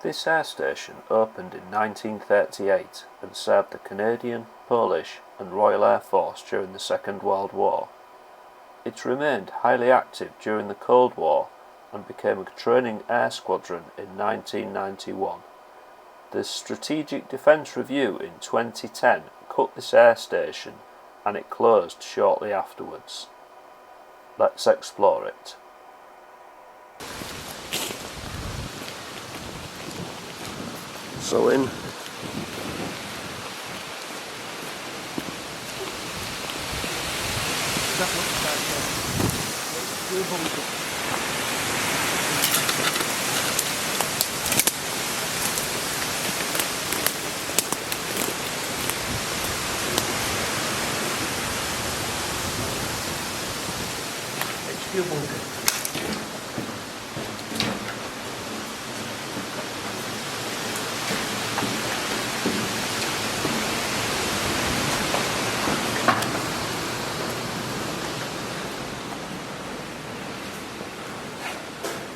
This air station opened in 1938 and served the Canadian, Polish and Royal Air Force during the Second World War. It remained highly active during the Cold War and became a training air squadron in 1991. The Strategic Defence Review in 2010 cut this air station and it closed shortly afterwards. Let's explore it. So in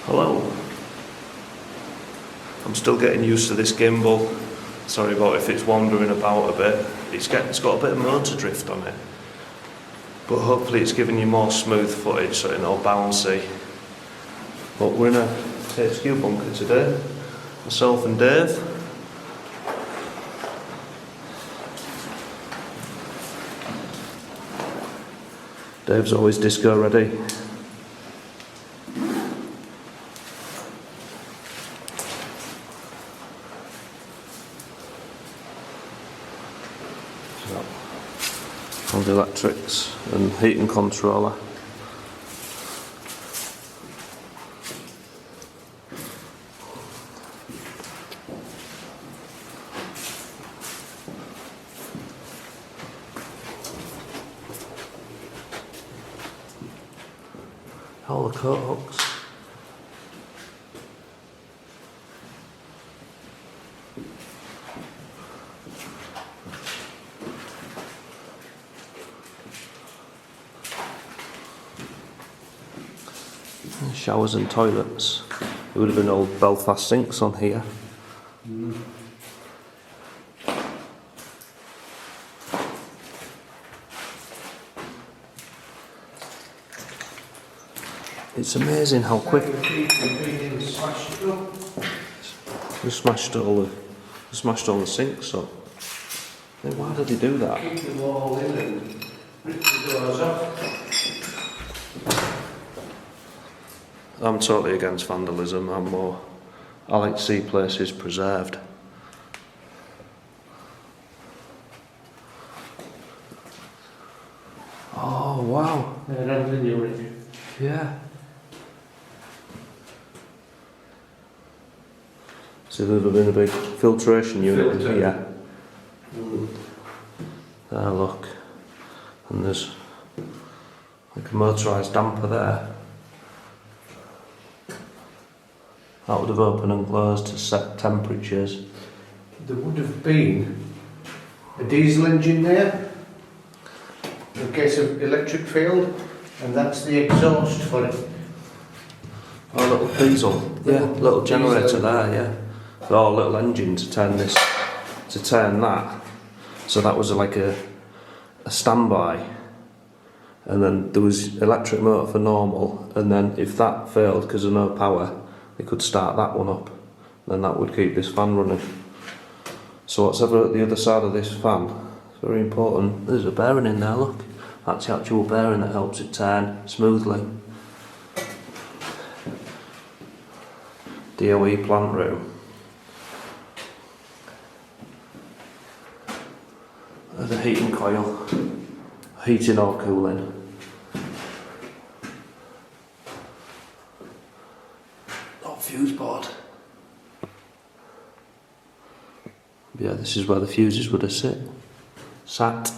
Hello. I'm still getting used to this gimbal. Sorry about if it's wandering about a bit. It's got a bit of motor drift on it. But hopefully it's giving you more smooth footage so it's not bouncy. But we're in a HQ bunker today. Myself and Dave. Dave's always disco ready. All the electrics and heating controller. All the coat hooks. Showers and toilets. There would have been old Belfast sinks on here. It's amazing how quick. We smashed all the sinks up. Why did they do that? Keep them all in and rip the doors off. I'm totally against vandalism. I like to see places preserved. Oh wow! Yeah. So there'd have been a big filtration unit in here. There, look, and there's like a motorised damper there. That would have opened and closed to set temperatures. There would have been a diesel engine there in case of electric failed, and that's the exhaust for it. Oh, little diesel. Yeah, little generator there, yeah. Oh, little engine to turn this, to turn that. So that was like a standby. And then there was electric motor for normal, and then if that failed because of no power, they could start that one up, then that would keep this fan running. So whatever at the other side of this fan, it's very important. There's a bearing in there, look. That's the actual bearing that helps it turn smoothly. DOE plant room. There's a heating coil, heating or cooling. Fuse board. Yeah, this is where the fuses would have sat.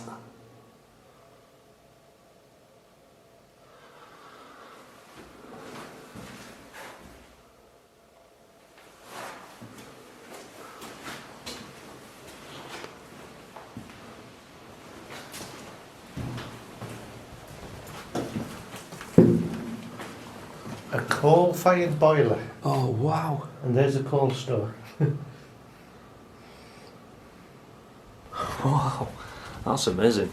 A coal-fired boiler. Oh wow! And there's a coal store. Wow, that's amazing.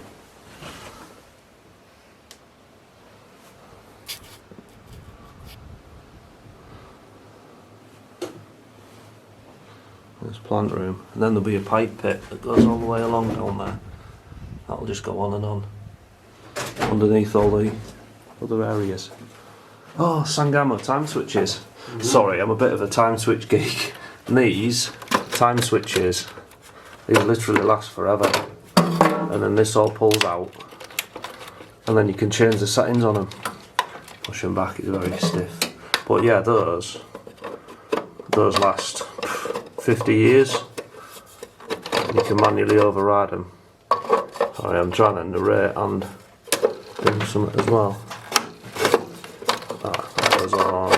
There's plant room, and then there'll be a pipe pit that goes all the way along down there. That'll just go on and on, underneath all the other areas. Oh, Sangamo time switches. Sorry, I'm a bit of a time switch geek. And these time switches, these literally last forever. And then this all pulls out, and then you can change the settings on them. Push them back, it's very stiff. But yeah, those last 50 years. You can manually override them. Sorry, I'm trying to narrate and do something as well. That goes on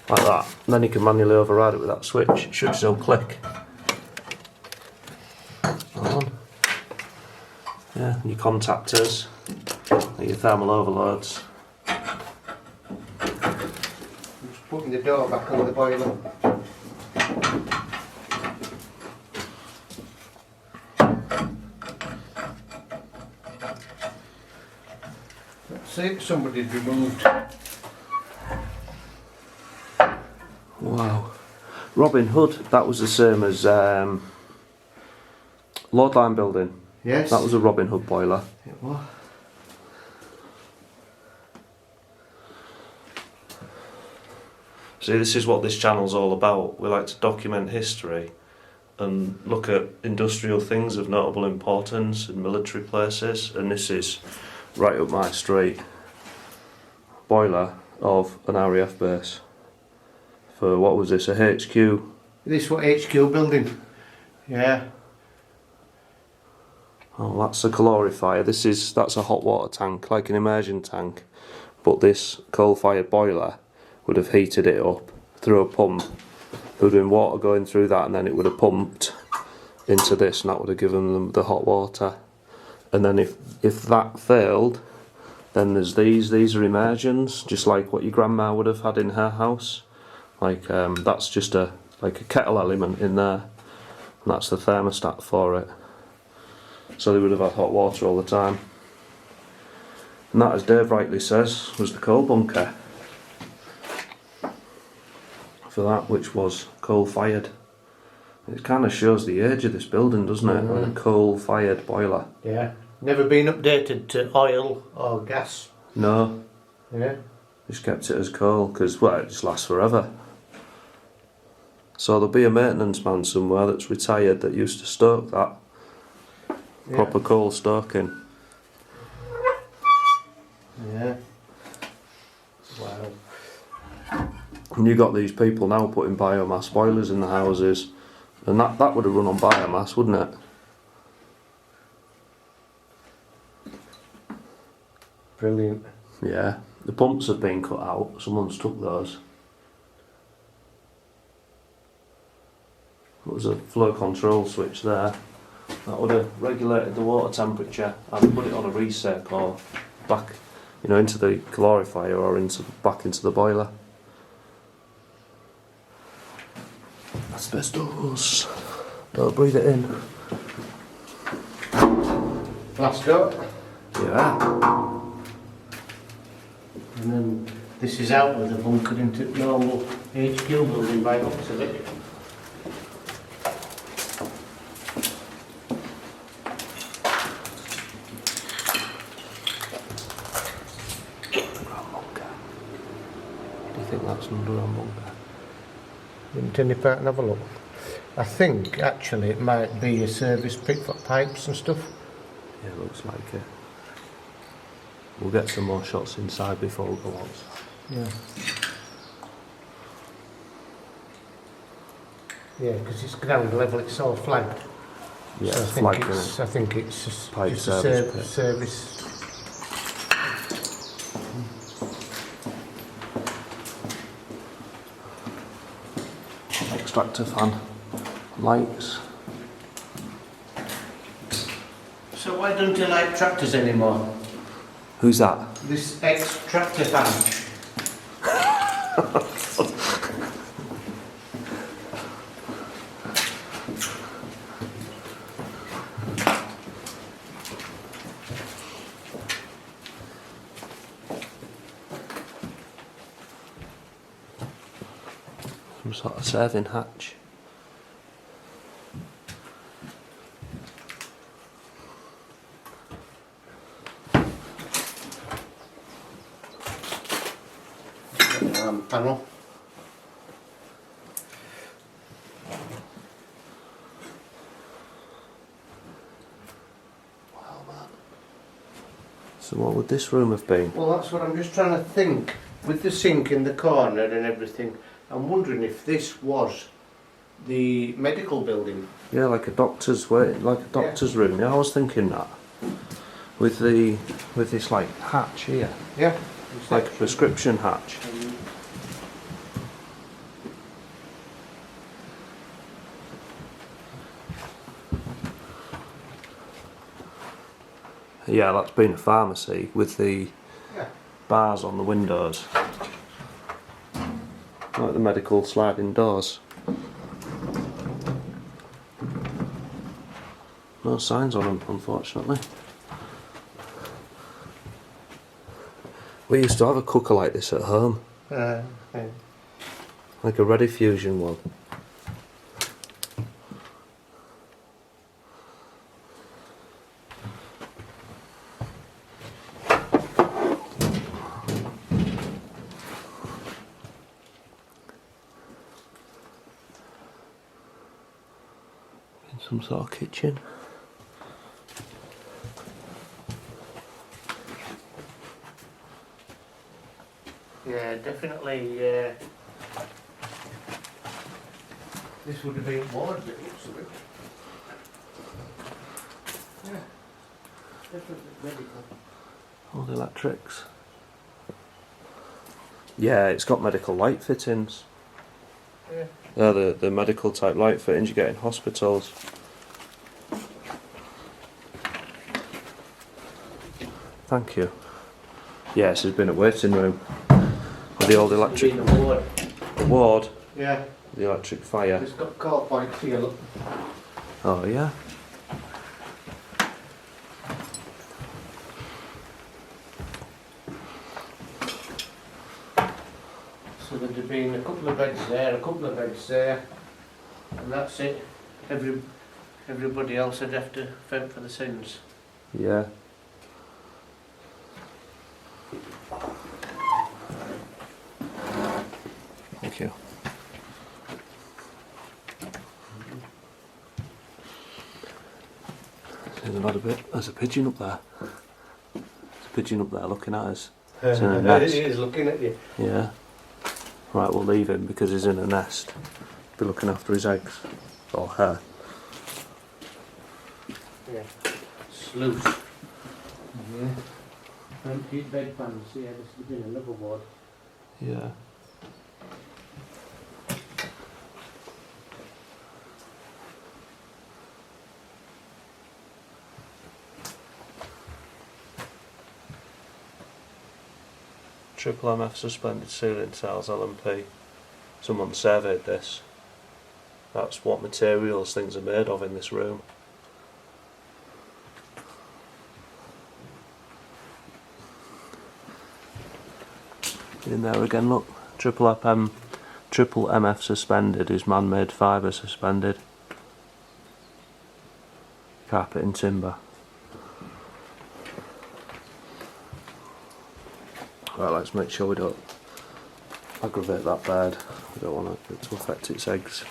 like that. And then you can manually override it with that switch. It should still click. On. Yeah, and your contactors, and your thermal overloads. Just putting the door back on the boiler. That's it, somebody's removed. Wow. Robin Hood, that was the same as Lord Line building. Yes. That was a Robin Hood boiler. It was. See, this is what this channel's all about. We like to document history and look at industrial things of notable importance in military places, and this is right up my street. Boiler of an RAF base. For what was this, a HQ? This was HQ building. Yeah. Oh, that's a calorifier. That's a hot water tank, like an immersion tank. But this coal-fired boiler would have heated it up through a pump. There would have been water going through that, and then it would have pumped into this, and that would have given them the hot water. And then if that failed, then there's these. These are immersions, just like what your grandma would have had in her house. Like that's just like a kettle element in there, and that's the thermostat for it. So they would have had hot water all the time. And that, as Dave rightly says, was the coal bunker for that, which was coal fired. It kind of shows the age of this building, doesn't it? Like a coal fired boiler. Yeah. Never been updated to oil or gas. No. Yeah. Just kept it as coal because, well, it just lasts forever. So there'll be a maintenance man somewhere that's retired that used to stoke that. Yeah. Proper coal stoking. Yeah. Wow. And you got these people now putting biomass boilers in the houses, and that would have run on biomass, wouldn't it? Brilliant. Yeah. The pumps have been cut out. Someone's took those. There was a flow control switch there. That would have regulated the water temperature and put it on a reset or back, into the calorifier or back into the boiler. Asbestos. Don't breathe it in. Blast up. Yeah. And then this is out with a bunker into normal HQ building by the looks of it. Do you think that's an underground bunker? Didn't any part and have a look. I think actually it might be a service pit for pipes and stuff. Yeah, it looks like it. We'll get some more shots inside before we go on. Yeah. Yeah, because it's ground level, it's all flagged. Yeah, so it's flagged, I think it's just, Pipe just service a pit. service. Extractor fan. Lights. So why don't you like tractors anymore? Who's that? This ex-tractor fan. Some sort of serving hatch. Panel. Wow, man. So what would this room have been? Well, that's what I'm just trying to think. With the sink in the corner and everything, I'm wondering if this was the medical building. Yeah, like a doctor's room. Yeah, I was thinking that. With this like hatch here. Yeah. It's like a prescription hatch. Yeah, that's been a pharmacy with the bars on the windows. Like the medical sliding doors. No signs on them, unfortunately. We used to have a cooker like this at home. Yeah. Like a Ready Fusion one. In some sort of kitchen. Yeah, definitely. This would have been ward, but looks of it. Yeah, definitely medical. All the electrics. Yeah, it's got medical light fittings. Yeah. They're the medical type light fittings you get in hospitals. Thank you. Yes, there's been a waiting room. With the old electric Been a ward. ward, Yeah. the electric fire. It's got call points here, look. Oh yeah. So there'd have been a couple of beds there, a couple of beds there, and that's it. Everybody else would have to fend for the sins. Yeah. Thank you. There's a pigeon up there. There's a pigeon up there looking at us. It's in a nest. He is looking at you. Yeah. Right, we'll leave him because he's in a nest. Be looking after his eggs. Or her. Yeah. Sluice. Yeah. Empty bedpans. Yeah, this has been another ward. Yeah. Triple MF suspended ceiling tiles LMP. Someone surveyed this. That's what materials things are made of in this room. In there again, look. Triple MF suspended is man-made fibre suspended. Carpet and timber. Right, let's make sure we don't aggravate that bird. We don't want it to affect its eggs.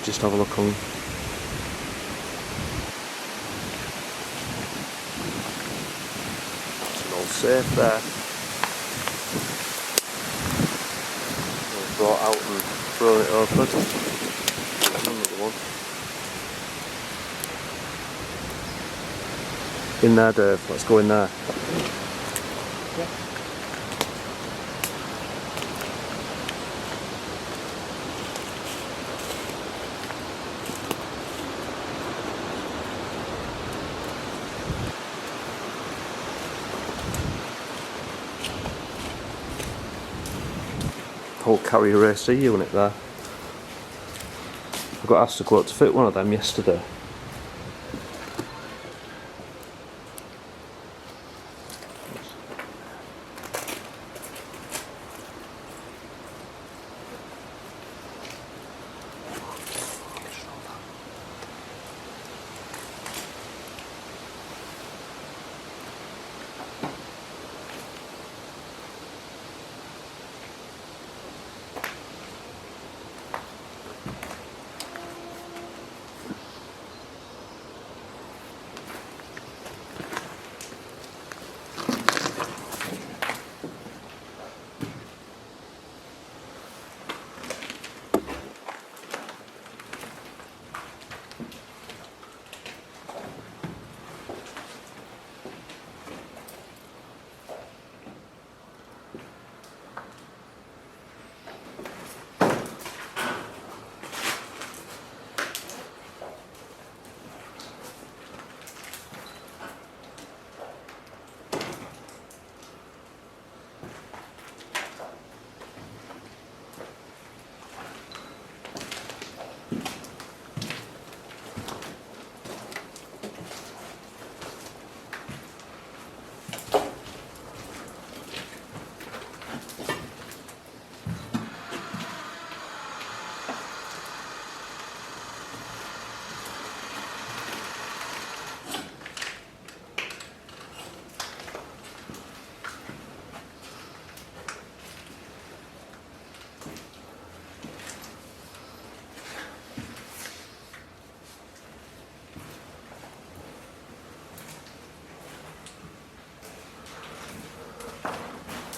Just have a look on. It's an old safe there. Brought out and thrown it open. Another one. In there, Dave. Let's go in there. whole carrier AC unit there. I got asked to quote to fit one of them yesterday.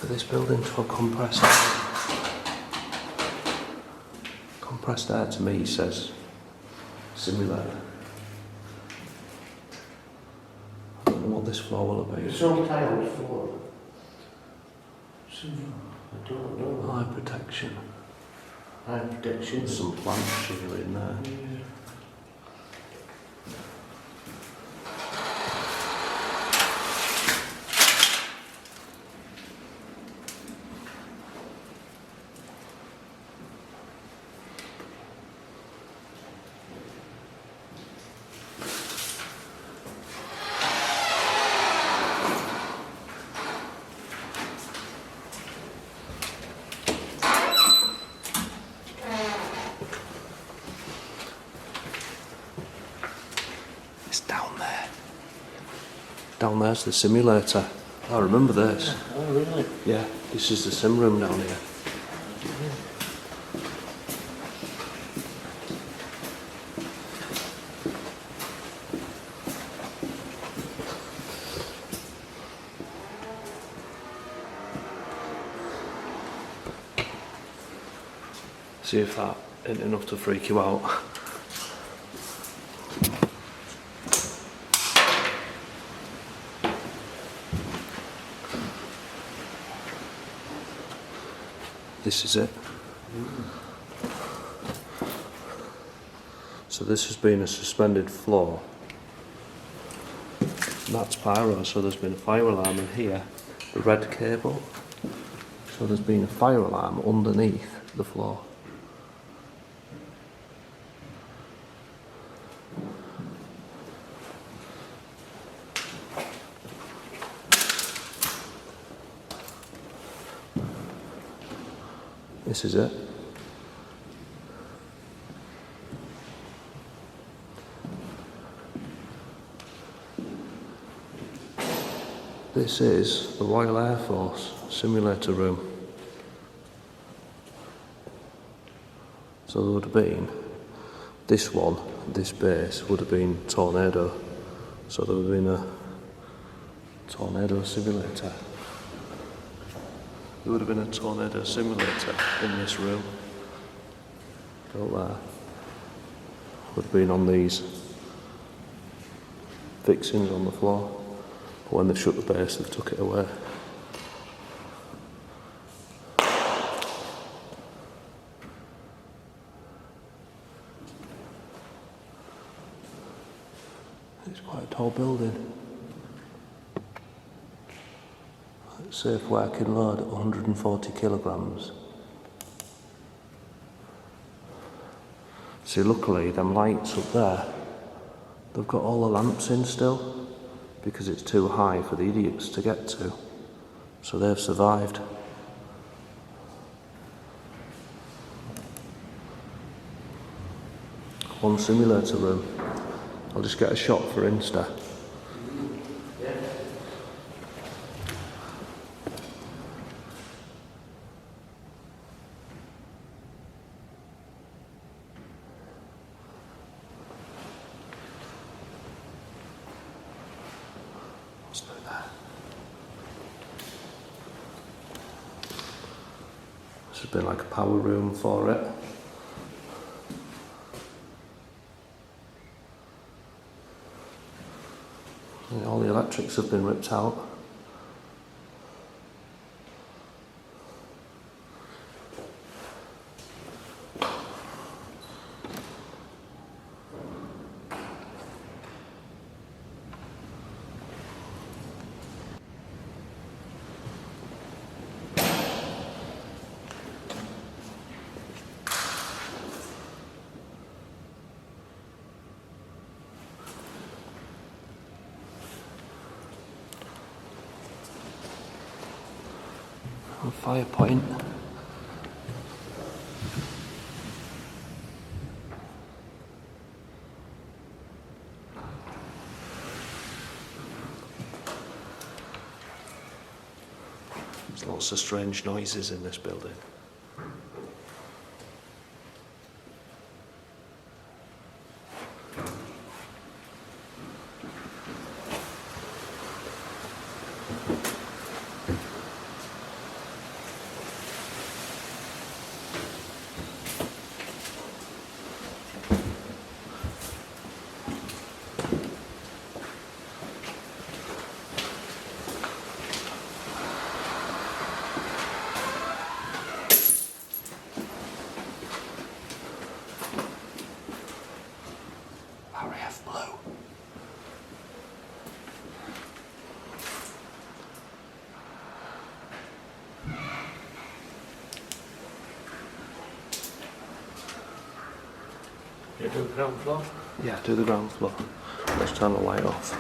This building to a compressed air. Compressed air to me says simulator. I don't know what this floor will be. It's all tiled floor. I don't know. High protection. High protection. There's some plant shingling in there. Yeah. Down there's the simulator. I remember this. Oh, really? Yeah, this is the sim room down here. See if that isn't enough to freak you out. This is it. So this has been a suspended floor. And that's pyro, so there's been a fire alarm in here, the red cable. So there's been a fire alarm underneath the floor. This is it. This is the Royal Air Force simulator room. So there would have been this one, this base would have been Tornado. So there would have been a Tornado simulator. There would have been a Tornado simulator in this room. Out there. Would have been on these fixings on the floor. But when they shut the base, they took it away. It's quite a tall building. Safe working load 140 kilograms. See, luckily, them lights up there, they've got all the lamps in still, because it's too high for the idiots to get to. So they've survived. One simulator room. I'll just get a shot for Insta. Let's do that. This has been like a power room for it. And all the electrics have been ripped out. Fire point. There's lots of strange noises in this building. RAF Blue. You do the ground floor? Yeah, do the ground floor. Let's turn the light off.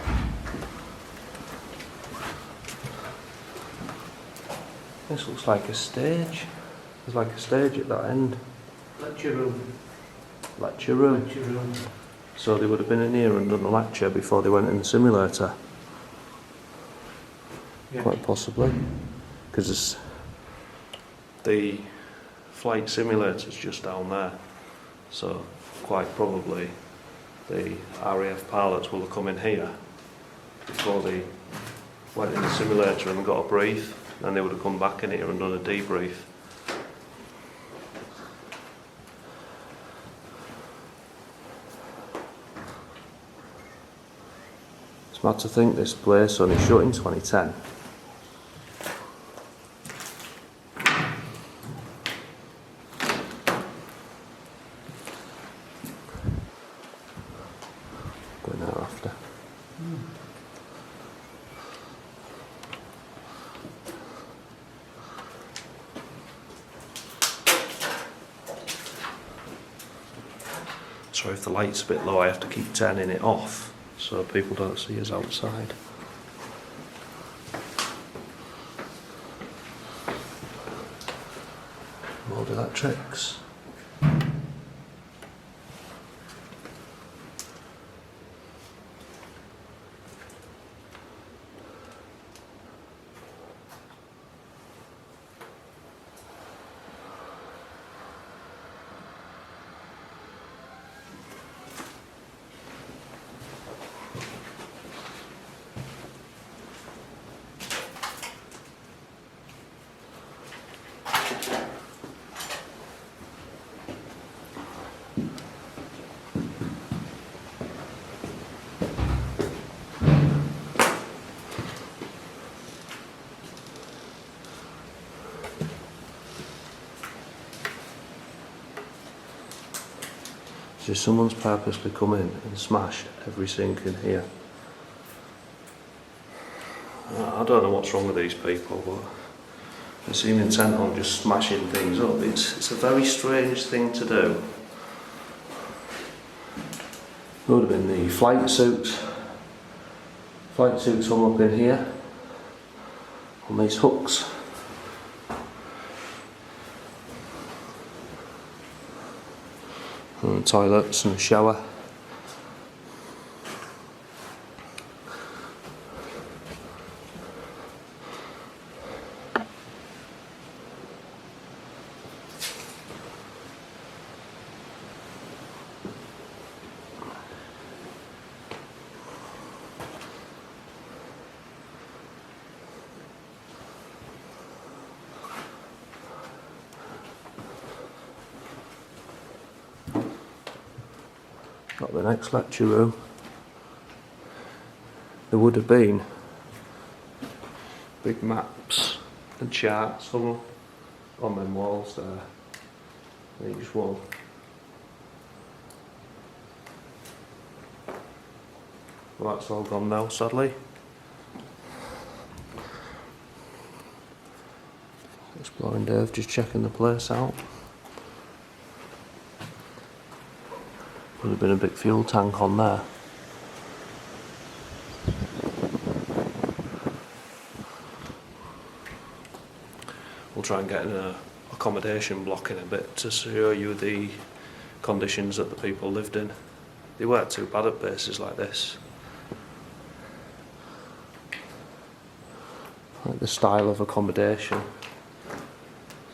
This looks like a stage. There's like a stage at that end. Lecture room. Lecture room. Lecture room. So they would have been in here and done a lecture before they went in the simulator. Yeah. Quite possibly. Because the flight simulator's just down there. So quite probably the RAF pilots will have come in here before they went in the simulator and got a brief. Then they would have come back in here and done a debrief. It's mad to think this place only shut in 2010. Going there after. So if the light's a bit low, I have to keep turning it off so people don't see us outside. More electrics. So someone's purposely come in and smashed every sink in here. I don't know what's wrong with these people, but they seem intent on just smashing things up. It's a very strange thing to do. would have been the flight suits. Flight suits hung up in here on these hooks. And toilets and shower. Got the next lecture room. There would have been big maps and charts hung on them walls there. Each one. Well, that's all gone now, sadly. Exploring Dave just checking the place out. Would have been a big fuel tank on there. We'll try and get in an accommodation block in a bit to show you the conditions that the people lived in. They weren't too bad at bases like this. Like the style of accommodation.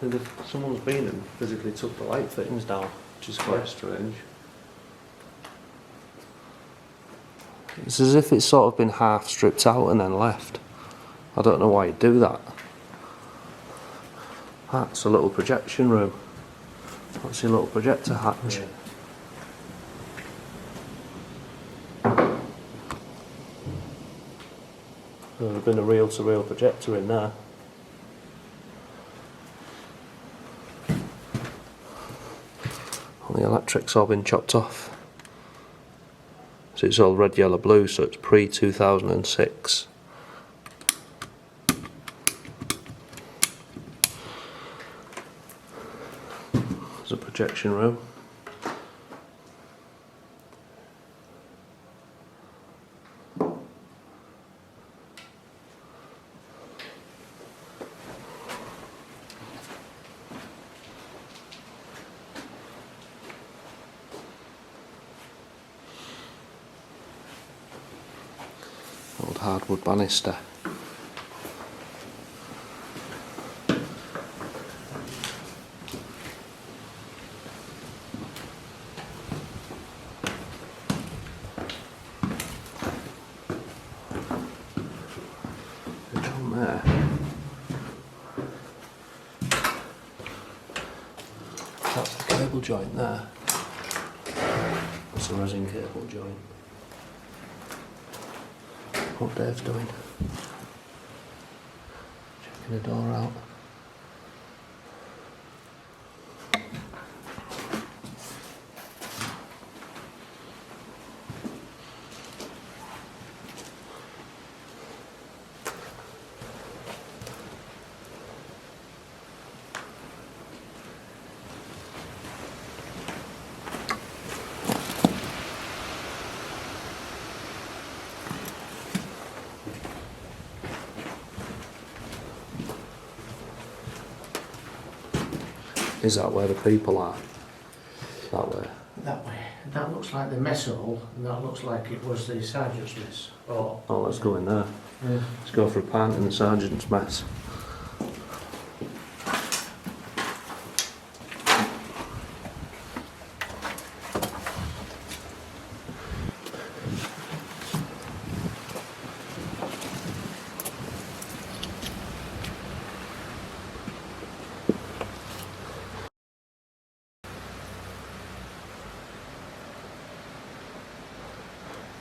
So if someone's been and physically took the light fittings down, which is quite strange. It's as if it's sort of been half stripped out and then left. I don't know why you'd do that. That's a little projection room. That's your little projector hatch. Yeah. There would have been a reel-to-reel projector in there. All the electric's all been chopped off. So it's all red, yellow, blue, so it's pre-2006. There's a projection room. Old hardwood banister. Down there. That's the cable joint there. That's the resin cable joint. What Dave's doing. Checking the door out. Is that where the people are? That way? That way. That looks like the mess hall, and that looks like it was the sergeant's mess. Oh, let's go in there. Yeah. Let's go for a pint in the sergeant's mess.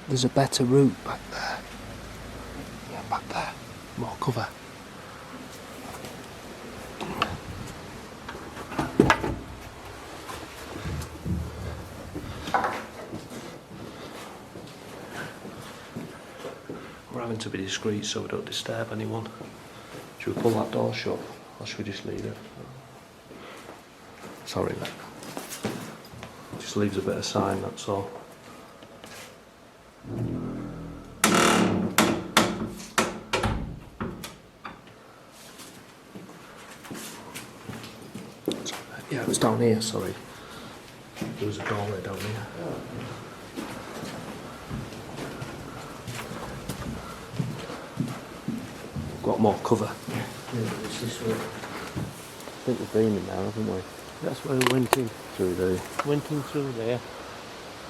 There's a better route back there. Yeah, back there. More cover. We're having to be discreet so we don't disturb anyone. Should we pull that door shut or should we just leave it? Sorry, mate. Just leaves a bit of sign, that's all. down here, sorry. There was a doorway down here. Got more cover. It's this way. I think we've been in there, haven't we? That's where we went in. Through there. Went in through there.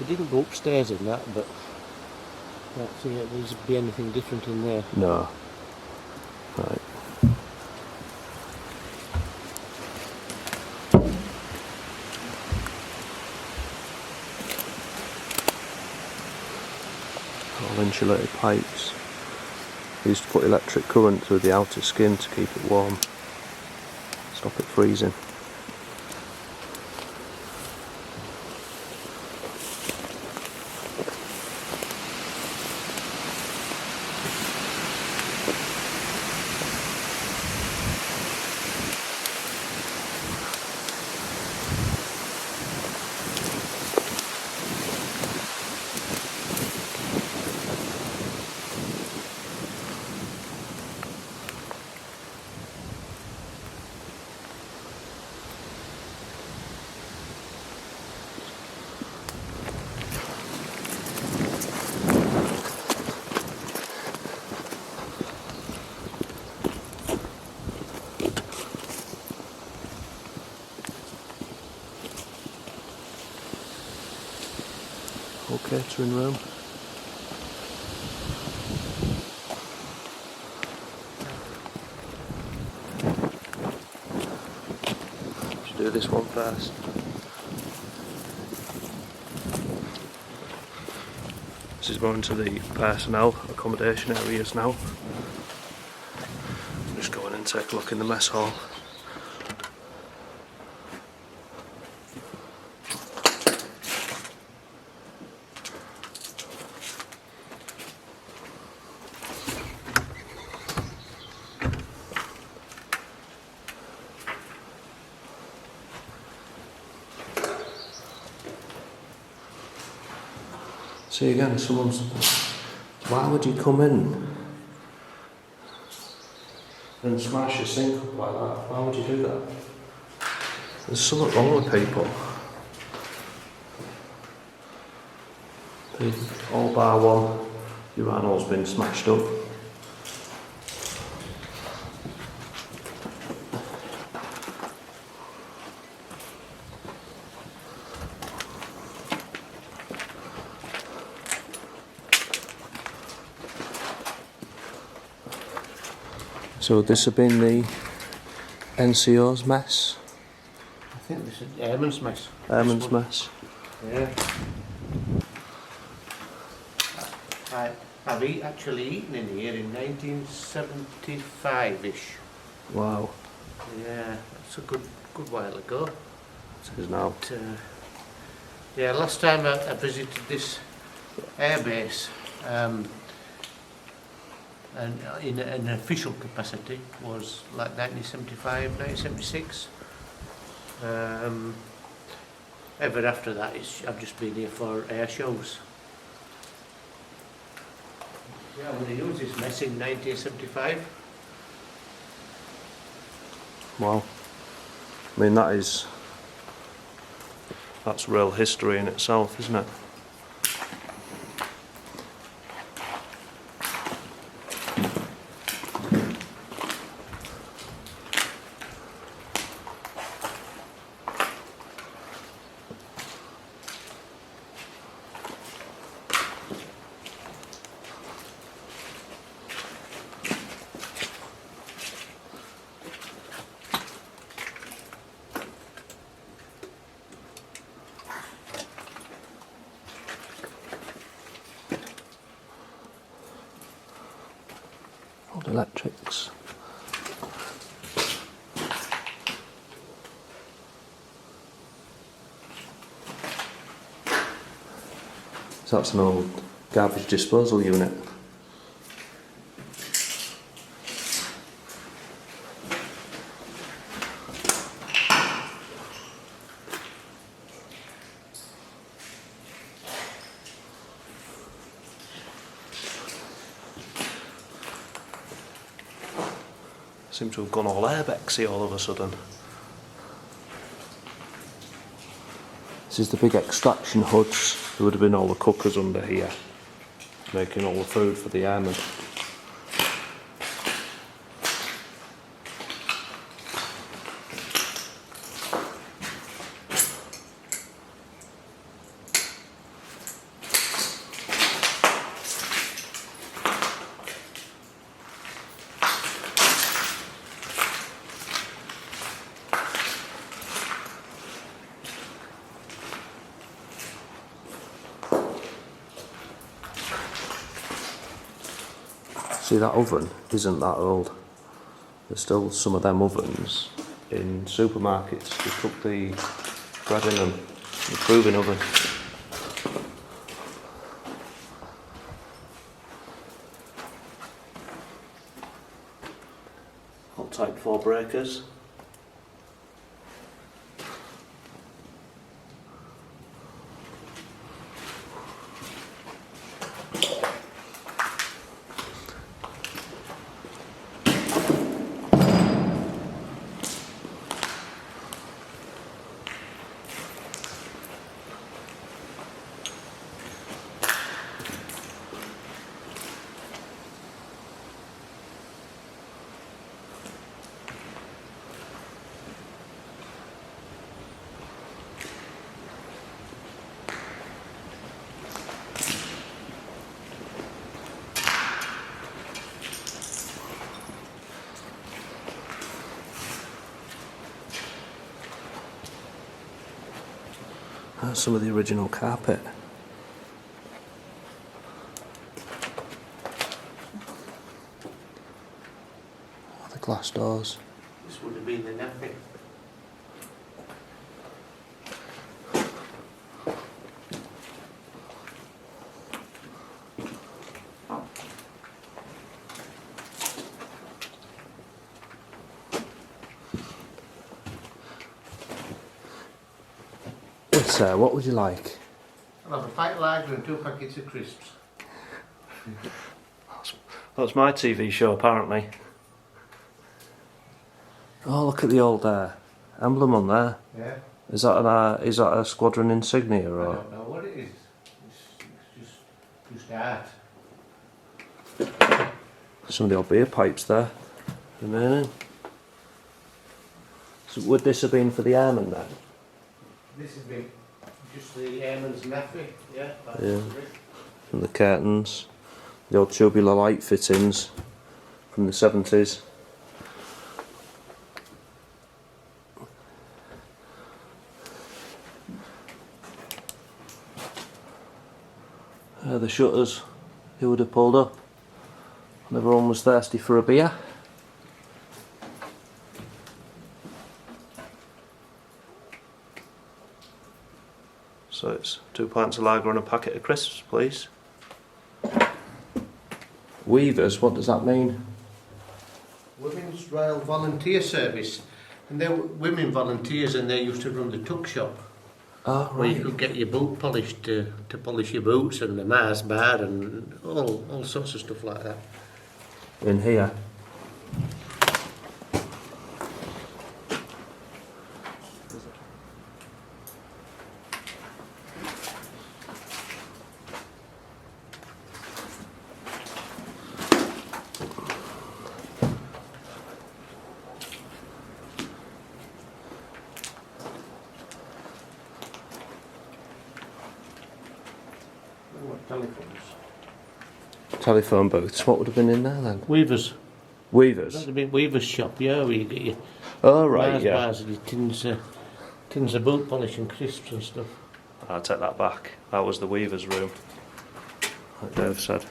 We didn't go upstairs in that, but I don't think there'd be anything different in there. No. Right. All insulated pipes. We used to put electric current through the outer skin to keep it warm. Stop it freezing. Catering room. Should do this one first. This is going to the personnel accommodation areas now. Just go in and take a look in the mess hall. See again, someone's... Why would you come in and smash a sink up like that? Why would you do that? There's something wrong with people. All bar one, urinal's been smashed up. So this have been the NCO's mess? I think this is Airman's mess. Airman's mess? Yeah. I've actually eaten in here in 1975-ish. Wow. Yeah, that's a good while ago. It is now. But, yeah, last time I visited this airbase, and in an official capacity was like 1975, 1976. Ever after that, I've just been here for air shows. Yeah, when they used this mess in 1975. Wow. I mean, that's real history in itself, isn't it? Electrics. So that's an old garbage disposal unit. Seem to have gone all airbexy all of a sudden. This is the big extraction hoods. There would have been all the cookers under here, making all the food for the airmen. See, that oven isn't that old. There's still some of them ovens in supermarkets. They cook the bread in them. The proving oven. Hot type 4 breakers. That's some of the original carpet. The glass doors. This would have been the nappy. Sir, what would you like? I'll have a pint of lager and 2 packets of crisps. That's my TV show, apparently. Oh, look at the old emblem on there. Yeah. Is that a Squadron insignia or? I don't know what it is. It's just art. Some of the old beer pipes there. Remaining. So would this have been for the airmen then? This has been just the airman's nappy, yeah. That's Yeah. it. And the curtains, the old tubular light fittings from the 70s. The shutters, who would have pulled up when everyone was thirsty for a beer. So it's 2 pints of lager and a packet of crisps, please. Weavers, what does that mean? Women's Royal Volunteer Service. And they were women volunteers and they used to run the tuck shop. Oh, Where you right. could get your boot polished to polish your boots and the Mars bar and all sorts of stuff like that. In here. What telephones? Telephone booths, what would have been in there then? Weavers. That Weavers? would have been Weaver's shop, yeah, where you get your Oh, right, Mars yeah. bars and your tins of boot polish and crisps and stuff. I'll take that back. That was the Weavers' room, like Dave said.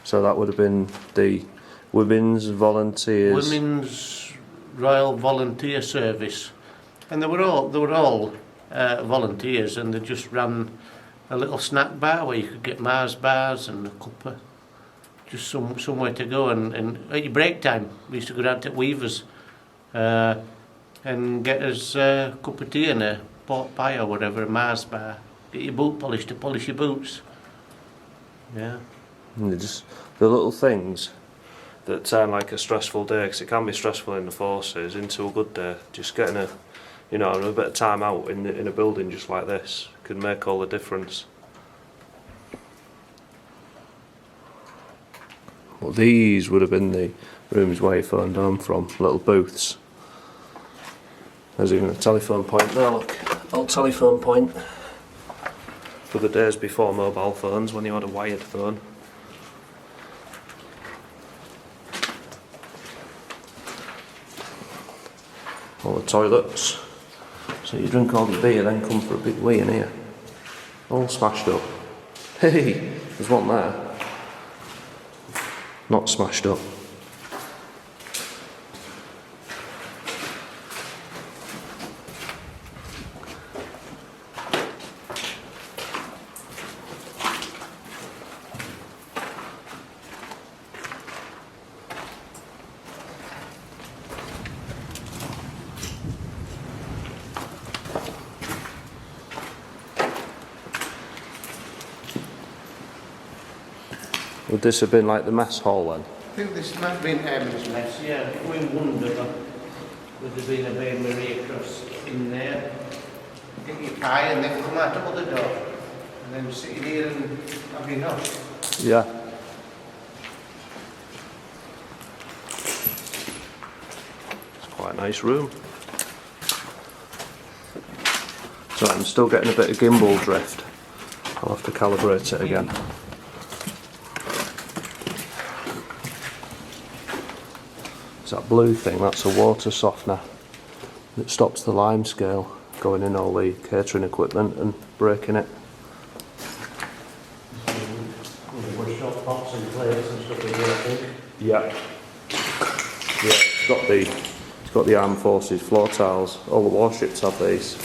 So that would have been the Women's Volunteers. Women's Royal Volunteer Service, and they were all volunteers, and they just ran a little snack bar where you could get Mars bars and a cuppa, just somewhere to go. And at your break time, we used to go down to Weavers and get us a cup of tea and a pork pie or whatever, a Mars bar. Get your boot polished to polish your boots. Yeah. And they're just the little things that turn like a stressful day, because it can be stressful in the forces, into a good day. Just getting you know, and a bit of time out in a building just like this can make all the difference. Well, these would have been the rooms where he phoned home from, little booths. There's even a telephone point there, look, old telephone point. For the days before mobile phones, when you had a wired phone. All the toilets. So you drink all the beer, then come for a big wee in here. All smashed up. Hey, there's one there. Not smashed up. Would this have been like the mess hall then? I think this might have been Emma's mess, yeah. We wonder, would there been a Bain Marie across in there? Get your pie and then come out of the door. And then sit here and have enough. Yeah. It's quite a nice room. So I'm still getting a bit of gimbal drift. I'll have to calibrate it again. It's that blue thing, that's a water softener. It stops the lime scale going in all the catering equipment and breaking it. Pots and plates and stuff in here, I think. Yeah. Yeah, it's got the Armed Forces floor tiles. All the warships have these.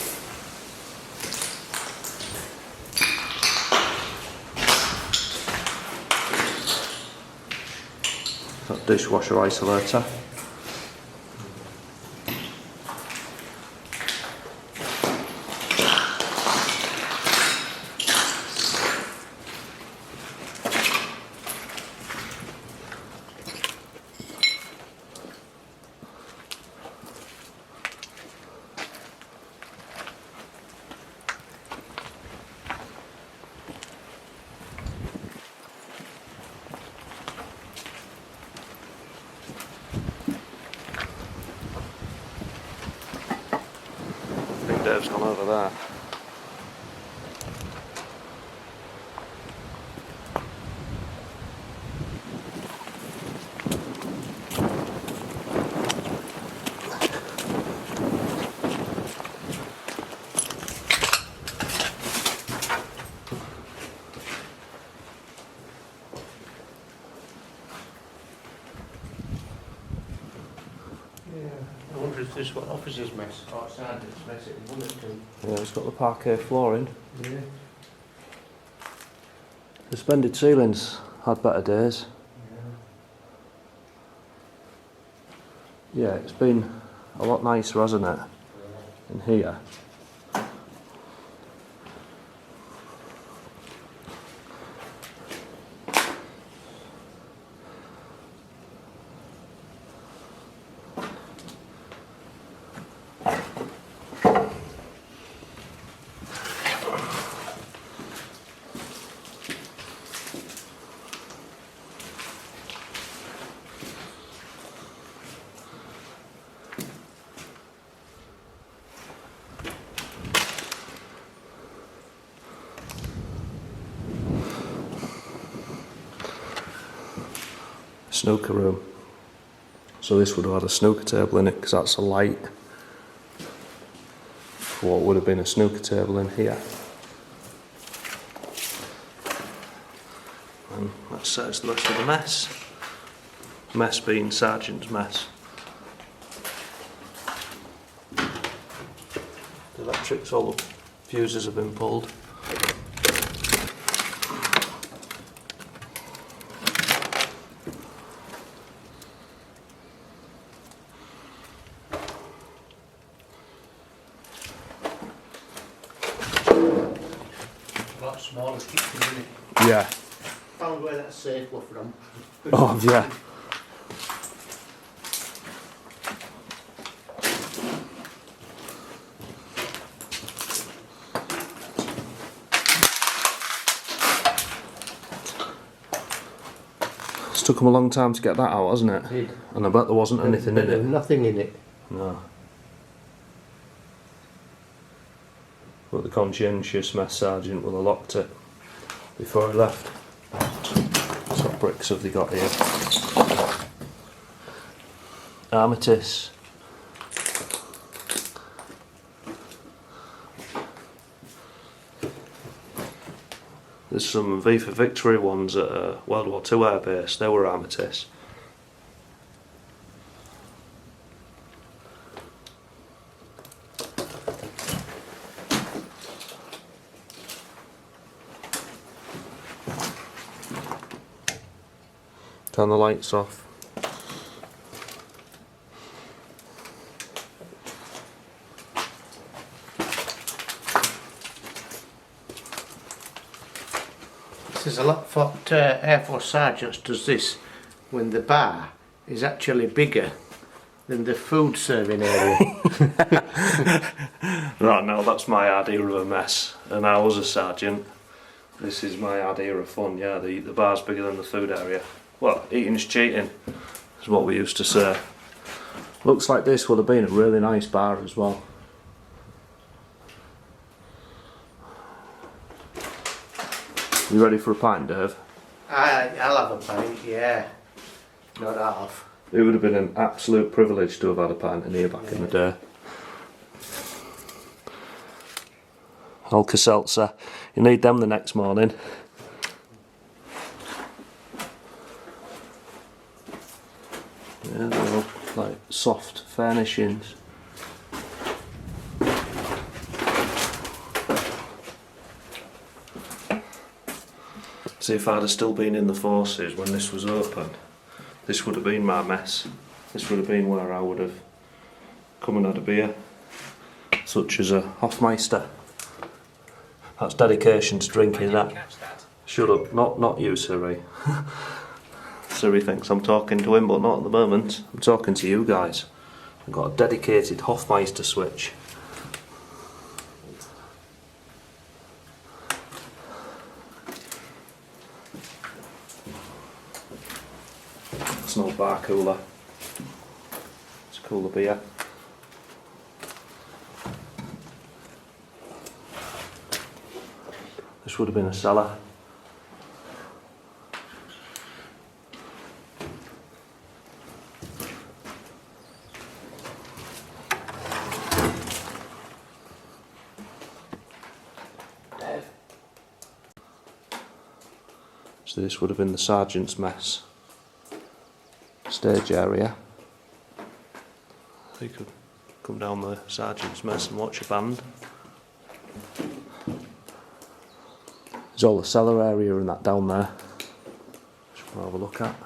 That dishwasher isolator. Dave's gone over there. I wonder if this is what officers mess. Outside it's mess it in Wilmington. Yeah, it's got the parquet flooring. Yeah. The suspended ceilings had better days. Yeah, it's been a lot nicer, hasn't it? In here. Snooker room. So this would have had a snooker table in it because that's a light for what would have been a snooker table in here. And that sets the rest of the mess. Mess being Sergeant's mess. The electrics, all the fuses have been pulled. Smaller kitchen, isn't it? Yeah. Found where that safe was from. Oh, yeah. It's took them a long time to get that out, hasn't it? It did. And I bet there wasn't anything in it. Nothing in it. No. But the conscientious mess sergeant would have locked it before he left. What bricks have they got here? Armistice. There's some V for Victory ones at World War II Air Base. They were Armistice. Turn the lights off. There's a lot for Air Force sergeants does this when the bar is actually bigger than the food serving area. Right, now that's my idea of a mess, and I was a sergeant. This is my idea of fun. Yeah, the bar's bigger than the food area. Well, eating's cheating, is what we used to say. Looks like this would have been a really nice bar as well. You ready for a pint, Dave? I'll have a pint, yeah. Not half. It would have been an absolute privilege to have had a pint in here back in the day. Alka-Seltzer. You need them the next morning. Yeah, they're all like soft furnishings. See, if I'd have still been in the forces when this was open, this would have been my mess. This would have been where I would have come and had a beer, such as a Hofmeister. That's dedication to drinking that. Shut up, not you, Siri. Siri thinks I'm talking to him, but not at the moment. I'm talking to you guys. I've got a dedicated Hofmeister switch. It's no bar cooler. It's a cooler beer. This would have been a cellar. So this would have been the sergeant's mess. Stage area. You could come down the sergeant's mess and watch a band. There's all the cellar area and that down there, which we'll have a look at.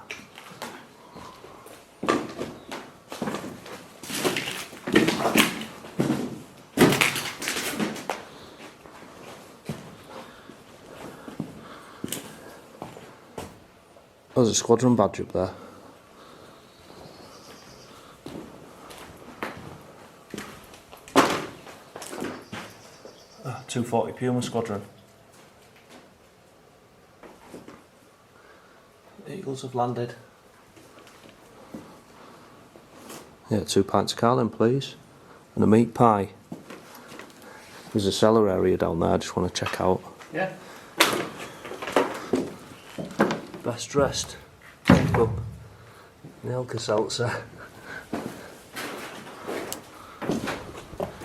Oh, there's a squadron badge up there. Ah, 240 Puma Squadron. Eagles have landed. Yeah, 2 pints of Carlin, please. And a meat pie. There's a cellar area down there I just want to check out. Yeah. Best dressed. Up. The Alka-Seltzer.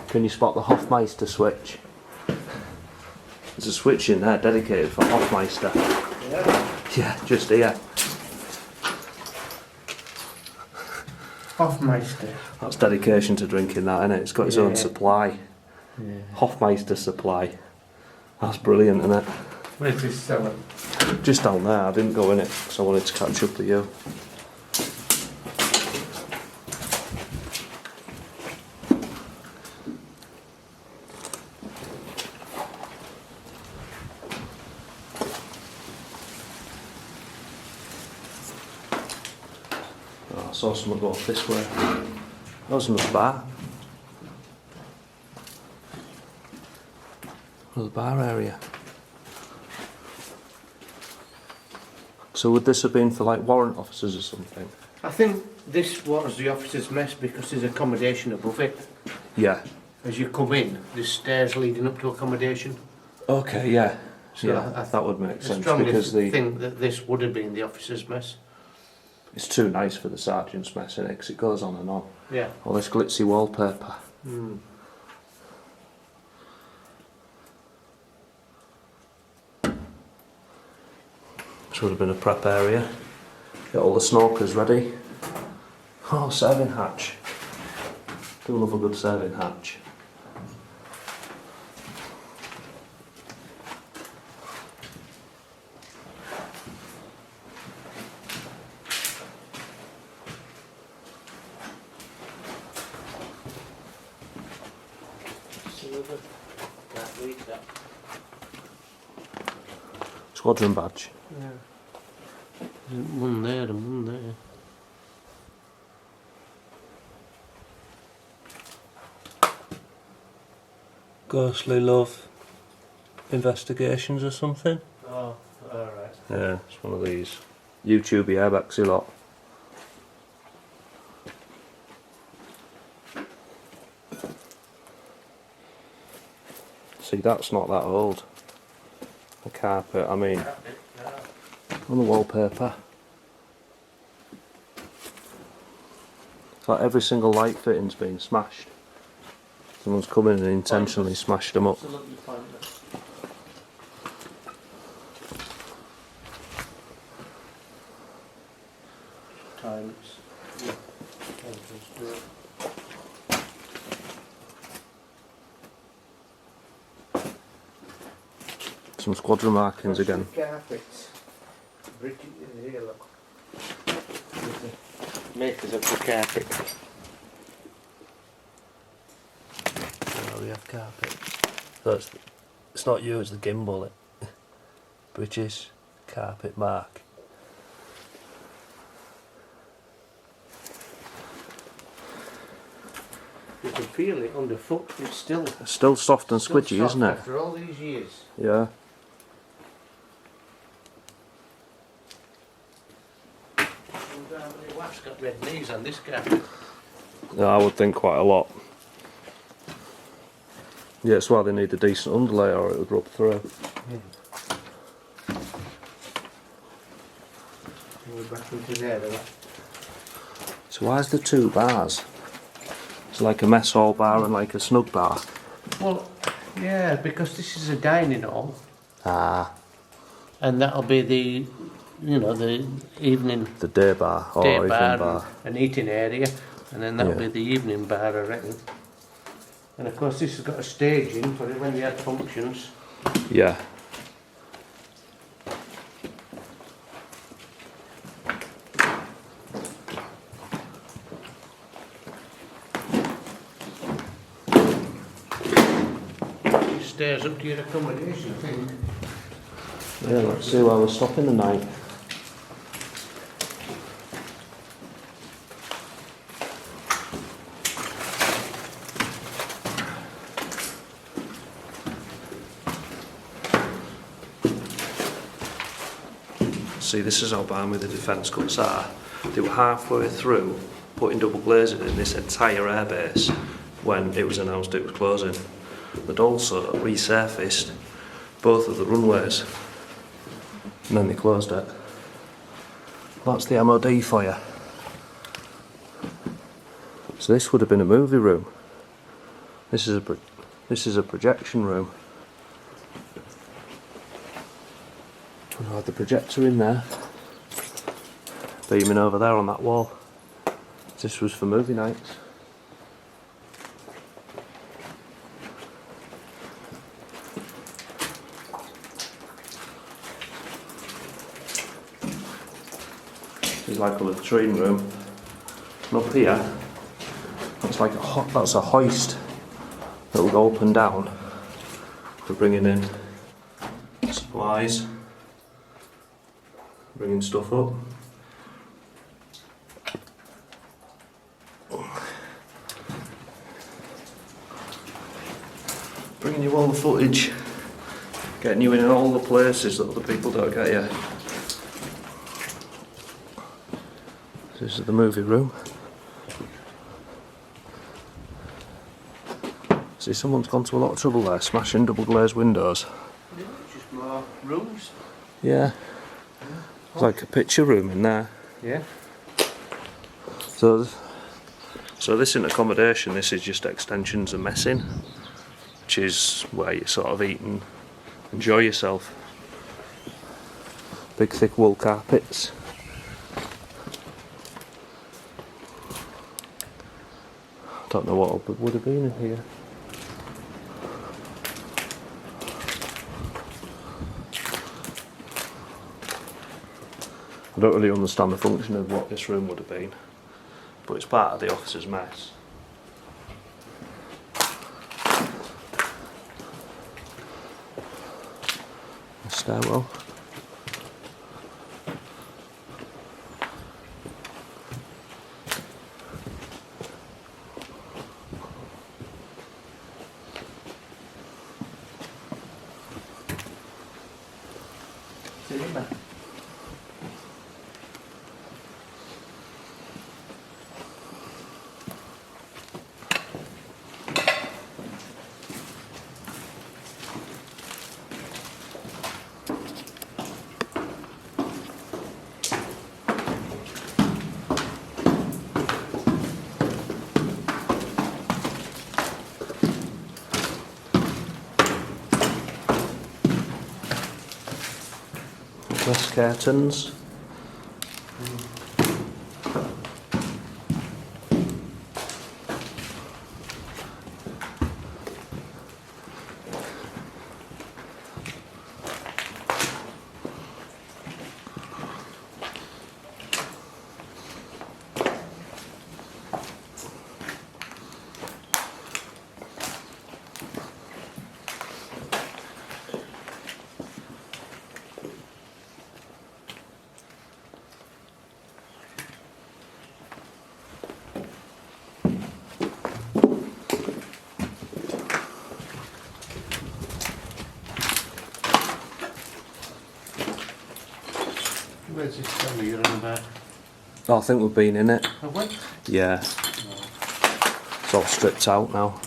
Can you spot the Hofmeister switch? There's a switch in there dedicated for Hofmeister. Yeah. Yeah, just here. Hofmeister. That's dedication to drinking that, innit? It's got its own supply. Yeah. Hofmeister supply. That's brilliant, isn't it? Where's this cellar? Just down there, I didn't go in it because I wanted to catch up with you. Oh, I saw someone go up this way. That was another bar. Another bar area. So would this have been for like warrant officers or something? I think this was the officer's mess because there's accommodation above it. Yeah. As you come in, there's stairs leading up to accommodation. Okay, yeah. So Yeah, that would make I sense strongly because think that this would have been the officer's mess. it's too nice for the sergeant's mess in it because it goes on and on. Yeah. All this glitzy wallpaper. Mm. This would have been a prep area. Get all the snorkers ready. Oh, serving hatch. Do love a good serving hatch. Can't read that. Squadron badge. Yeah. There's one there and one there. Ghostly Love Investigations or something. Oh, alright. Yeah, it's one of these YouTube airbagsy lot. See, that's not that old. The carpet, I mean, on the wallpaper. It's like every single light fitting's been smashed. Someone's come in and intentionally smashed them up. Absolutely pointless. Times. Yeah. Some squadron markings again. Carpets. British, here look. Makers of the carpet. Oh, we have carpet. So it's not you, it's the gimbal. British carpet mark. You can feel it underfoot. It's still Soft and squidgy, soft isn't it? after all these years. Yeah. My wife's got red knees on this carpet. Yeah, I would think quite a lot. Yeah, that's why they need a decent underlay or it would rub through. We're back into there, though. So why is there two bars? It's like a mess hall bar and like a snug bar. Well, yeah, because this is a dining hall, Ah, and that'll be the, you know, the evening the day bar or day evening bar, bar. and eating area, and then that'll Yeah. be the evening bar, I reckon. And of course, this has got a staging for it when they had functions. Yeah. Stairs up to your accommodation, I think. Yeah, let's see where we're stopping the night. See, this is how balmy the defence cuts are. They were halfway through putting double glazing in this entire airbase when it was announced it was closing. They'd also resurfaced both of the runways and then they closed it. That's the MOD for you. So this would have been a movie room. This is a projection room. I had the projector in there, beaming over there on that wall. This was for movie nights. This is like a latrine room. And up here, that's like that's a hoist that will go up and down for bringing in supplies. Bringing stuff up. Bringing you all the footage. Getting you in all the places that other people don't get you. This is the movie room. See, someone's gone to a lot of trouble there, smashing double glazed windows. Yeah, just more rooms. Yeah. It's like a picture room in there. Yeah. So this isn't accommodation, this is just extensions of messing, which is where you sort of eat and enjoy yourself. Big thick wool carpets. Don't know what would have been in here. I don't really understand the function of what this room would have been, but it's part of the officer's mess. A stairwell. Glass curtains. Where's this camera you're on about? Oh, I think we've been in it. A what? Yeah. It's all stripped out now.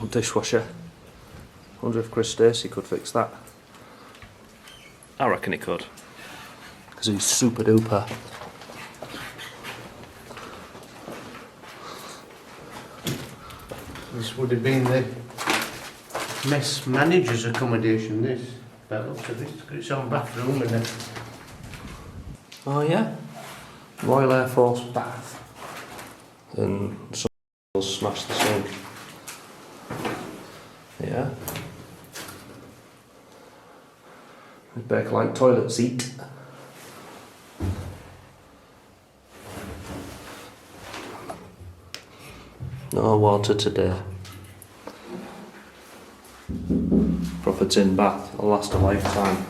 Oh, dishwasher. Wonder if Chris Stacey could fix that. I reckon he could. Because he's super duper. This would have been the mess manager's accommodation, this. But looks at this, it's got its own bathroom and a... Oh yeah? Royal Air Force bath. And someone will smash the sink. Yeah. Bakelite toilet seat. No water today. Proper tin bath, will last a lifetime.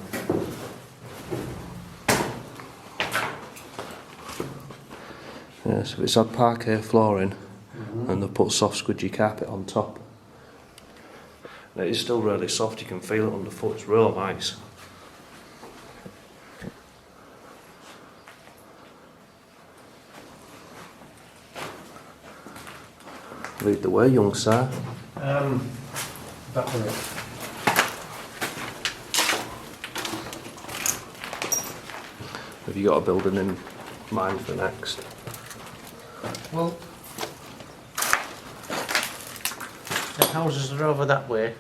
Yeah, so it's had parquet flooring and they've put soft squidgy carpet on top. And it is still really soft, you can feel it underfoot, it's real nice. Lead the way, young sir. That way. Have you got a building in mind for next? Well, the houses are over that way,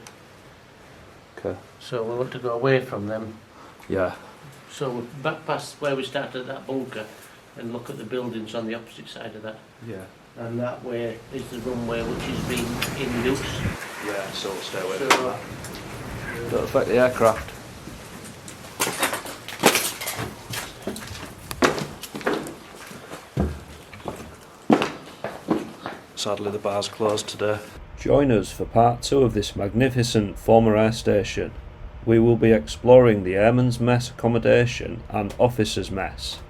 Okay. so we want to go away from them. Yeah. So we're back past where we started that bunker and look at the buildings on the opposite side of that. Yeah. And that way is the runway which has been in use. Yeah, so we'll stay away So, from that. Don't affect the aircraft. Sadly the bar's closed today. Join us for part 2 of this magnificent former air station. We will be exploring the Airmen's Mess accommodation and Officers' Mess.